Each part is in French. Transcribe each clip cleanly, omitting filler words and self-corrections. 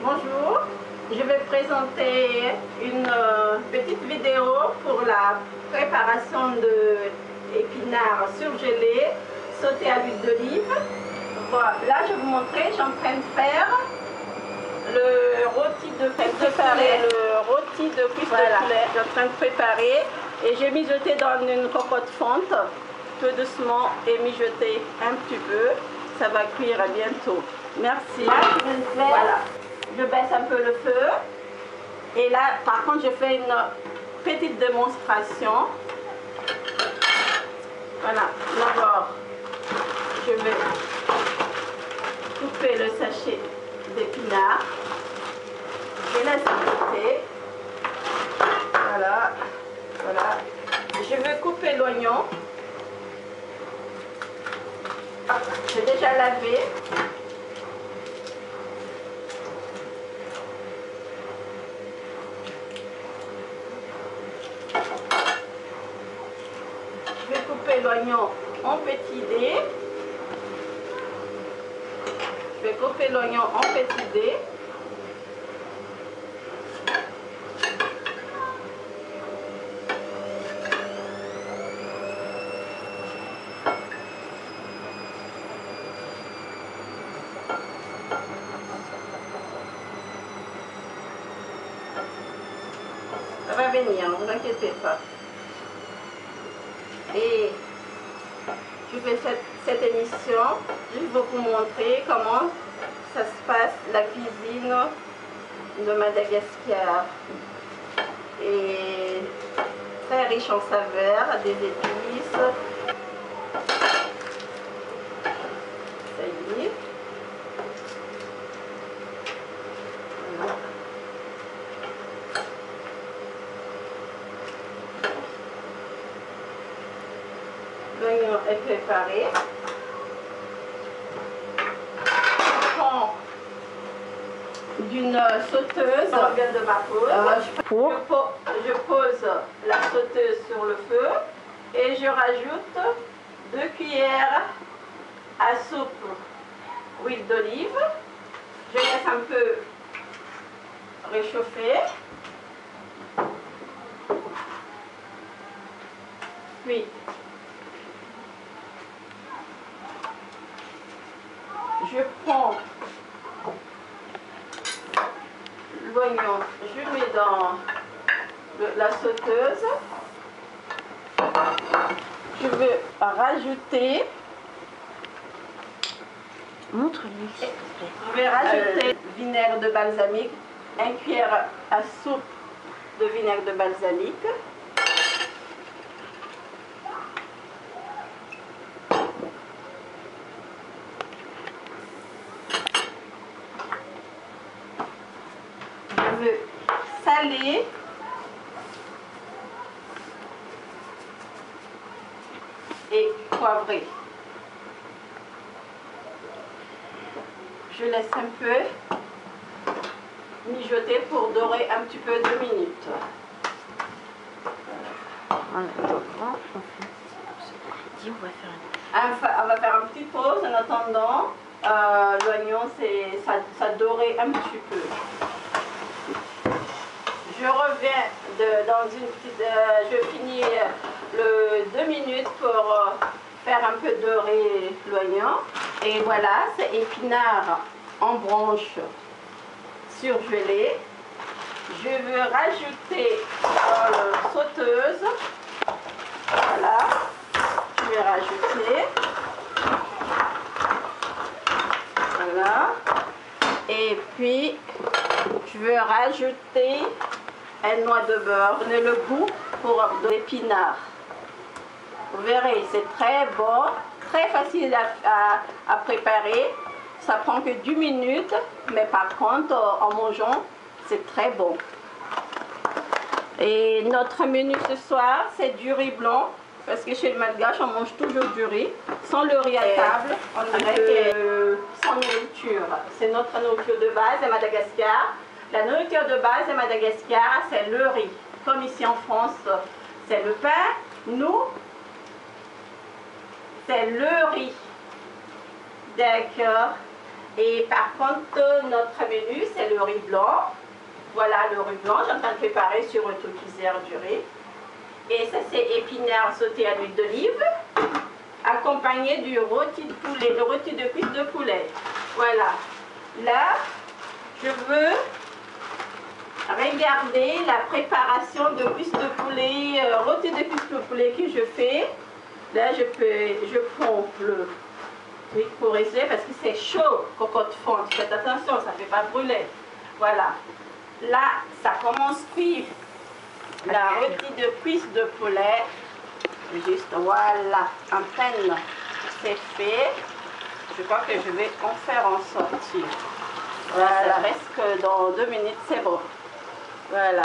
Bonjour, je vais présenter une petite vidéo pour la préparation de épinards surgelés sautés à l'huile d'olive. Voilà, là je vais vous montrer, je suis en train de faire le rôti de cuisse de poulet. Le rôti de cuisse de poulet, je suis en train de préparer et j'ai mijoté dans une cocotte fonte, tout doucement et mijoté un petit peu. Ça va cuire à bientôt. Merci. Là, je vais le faire. Voilà. Je baisse un peu le feu. Et là, par contre, je fais une petite démonstration. Voilà. D'abord, je vais couper le sachet d'épinards. Je laisse de côté. Voilà. Voilà. Je vais couper l'oignon. J'ai déjà lavé. Je vais couper l'oignon en petits dés. Je vais couper l'oignon en petits dés. Ça va venir, ne vous inquiétez pas. Et je fais cette émission juste pour vous montrer comment ça se passe, la cuisine de Madagascar. Et très riche en saveurs, des épices. Ça y est. Voilà. L'oignon est préparé. Je prends d'une sauteuse, on vient de ma pause. Je pose la sauteuse sur le feu et je rajoute 2 cuillères à soupe d'huile d'olive. Je laisse un peu réchauffer. Puis je prends l'oignon, je le mets dans la sauteuse. Je vais rajouter. Montre-lui. Je vais rajouter vinaigre de balsamique, 1 cuillère à soupe de vinaigre de balsamique. Je vais saler et poivrer. Je laisse un peu mijoter pour dorer un petit peu 2 minutes. On va faire une petite pause en attendant. L'oignon, ça dorait un petit peu. Je reviens dans une petite... je finis le 2 minutes pour faire un peu dorer l'oignon. Et voilà, c'est épinards en branches surgelés. Je vais rajouter dans la sauteuse. Voilà, je vais rajouter. Voilà. Et puis, je vais rajouter une noix de beurre. Donnez le goût pour de l'épinard. Vous verrez, c'est très bon, très facile à préparer. Ça prend que 10 minutes, mais par contre, en mangeant, c'est très bon. Et notre menu ce soir, c'est du riz blanc. Parce que chez le Malgache, on mange toujours du riz, sans le riz à table, sans nourriture. C'est notre nourriture de base à Madagascar. La nourriture de base à Madagascar, c'est le riz. Comme ici en France, c'est le pain. Nous, c'est le riz. D'accord. Et par contre, notre menu, c'est le riz blanc. Voilà le riz blanc, j'ai en train de préparer sur un tout cuiseur du riz. Et ça, c'est épinards sautés à l'huile d'olive, accompagné du rôti de poulet, le rôti de cuisse de poulet. Voilà. Là, je veux regarder la préparation de cuisse de poulet, rôti de cuisse de poulet que je fais. Là, je prends le truc pour essayer parce que c'est chaud, cocotte fonte. Faites attention, ça ne fait pas brûler. Voilà. Là, ça commence cuire. La rôti de cuisse de poulet. Juste, voilà. En peine, c'est fait. Je crois que je vais en faire en sortir. Voilà, presque dans 2 minutes, c'est bon. Voilà.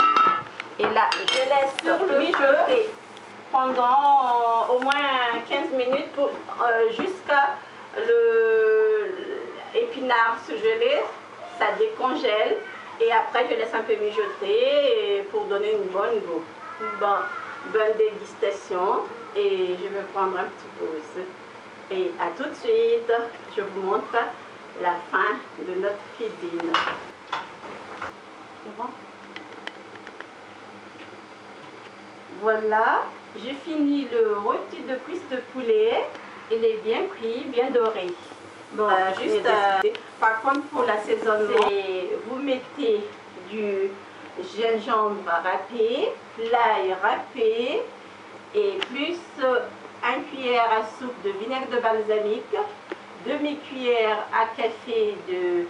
Et là, je laisse sur le feu pendant au moins 15 minutes pour jusqu'à l'épinard surgelé, ça décongèle. Et après, je laisse un peu mijoter pour donner une bonne dégustation. Et je vais prendre un petit pause. Et à tout de suite, je vous montre la fin de notre cuisine. C'est bon? Voilà, j'ai fini le rôti de cuisse de poulet. Il est bien cuit, bien doré. Bon, par contre, pour l'assaisonnement, vous mettez du gingembre râpé, l'ail râpé et plus 1 cuillère à soupe de vinaigre de balsamique, demi-cuillère à café de,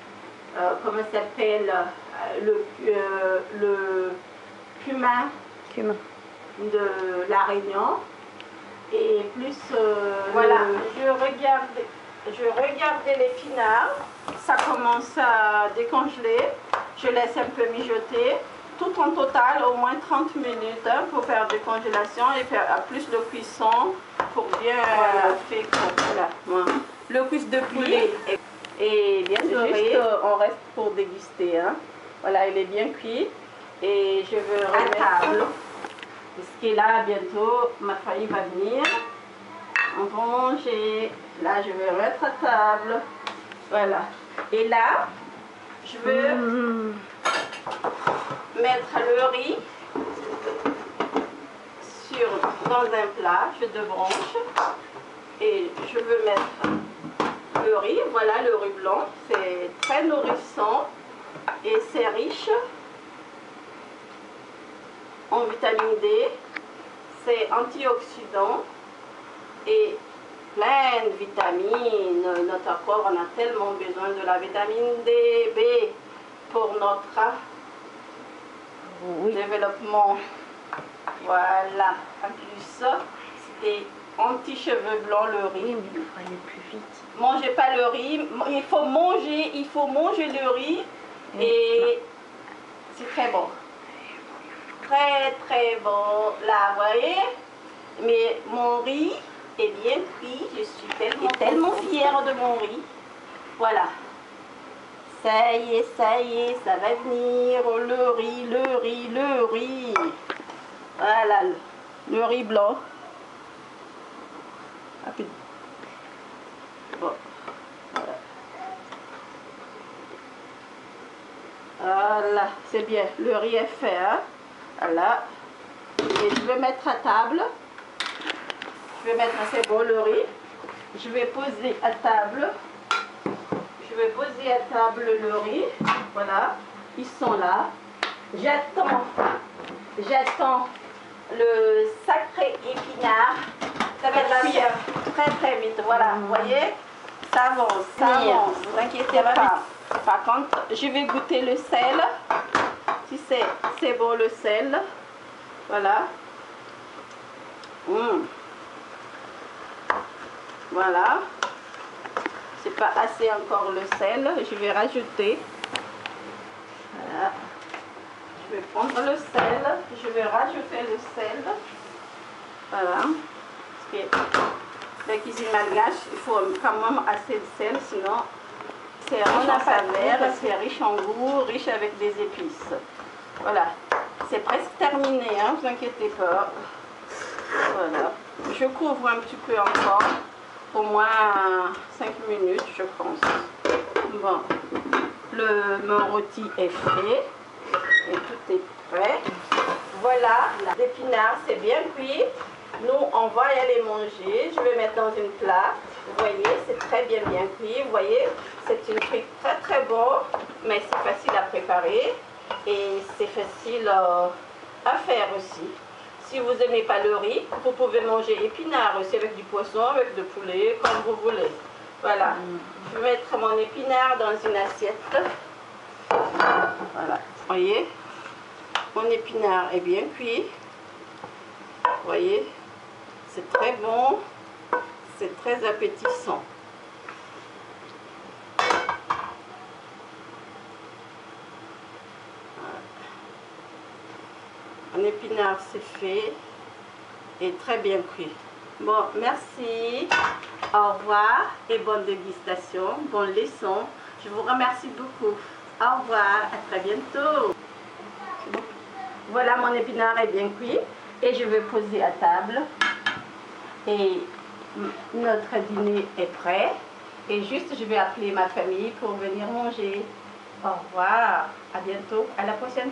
comment ça s'appelle, le cumin de La Réunion. Et plus, voilà, je regardais l'épinard, ça commence à décongeler, je laisse un peu mijoter, tout en total au moins 30 minutes hein, pour faire des congélations et faire plus de cuisson pour bien faire voilà. Voilà. Le cuisse de poulet est bien doré, on reste pour déguster. Hein. Voilà, il est bien cuit et je veux remettre à table. Parce que là, bientôt, ma famille va venir. On va manger. Là, je vais mettre à table. Voilà. Et là, je veux mettre le riz dans un plat. Je débranche. Et je veux mettre le riz. Voilà le riz blanc. C'est très nourrissant. Et c'est riche en vitamine D, c'est antioxydant et plein de vitamines. Notre corps en a tellement besoin de la vitamine D, B pour notre développement. Voilà. En plus, c'est anti-cheveux blancs le riz. Il faut aller plus vite. Mangez pas le riz. Il faut manger le riz et c'est très bon. Très bon. Là, vous voyez, mais mon riz est bien cuit. Je suis tellement fière de mon riz. Voilà. Ça y est, ça va venir. Le riz. Voilà, le riz blanc. Rapide. Bon. Voilà, c'est bien. Le riz est fait, hein. Voilà. Et je vais mettre à table. C'est bon le riz. Je vais poser à table. Le riz. Voilà. Ils sont là. J'attends le sacré épinard. Ça va cuire très vite. Voilà, vous voyez. Ça avance. Ne vous inquiétez pas. Par contre, je vais goûter le sel. Si c'est bon le sel. Voilà. Voilà. C'est pas assez encore le sel. Je vais rajouter. Voilà. Je vais prendre le sel. Je vais rajouter le sel. Voilà. Parce que la cuisine malgache, il faut quand même assez de sel, sinon c'est riche en saveur, c'est riche en goût, riche avec des épices. Voilà. C'est presque terminé, hein, ne vous inquiétez pas. Voilà. Je couvre un petit peu encore. au moins 5 minutes, je pense. Bon, mon rôti est fait et tout est prêt. Voilà, l'épinard c'est bien cuit. Nous, on va y aller manger. Je vais mettre dans une plate. Vous voyez, c'est très bien cuit. Vous voyez, c'est une truc très très bon, mais c'est facile à préparer et c'est facile à faire aussi. Si vous n'aimez pas le riz, vous pouvez manger épinard aussi avec du poisson, avec du poulet, comme vous voulez. Voilà. Je vais mettre mon épinard dans une assiette. Voilà. Vous voyez, mon épinard est bien cuit. Vous voyez, c'est très bon. C'est très appétissant. Un épinard c'est fait et très bien cuit. Bon, merci, au revoir et bonne dégustation, bonne leçon. Je vous remercie beaucoup. Au revoir, à très bientôt. Voilà, mon épinard est bien cuit et je vais poser à table. Et notre dîner est prêt. Et juste, je vais appeler ma famille pour venir manger. Au revoir, à bientôt, à la prochaine.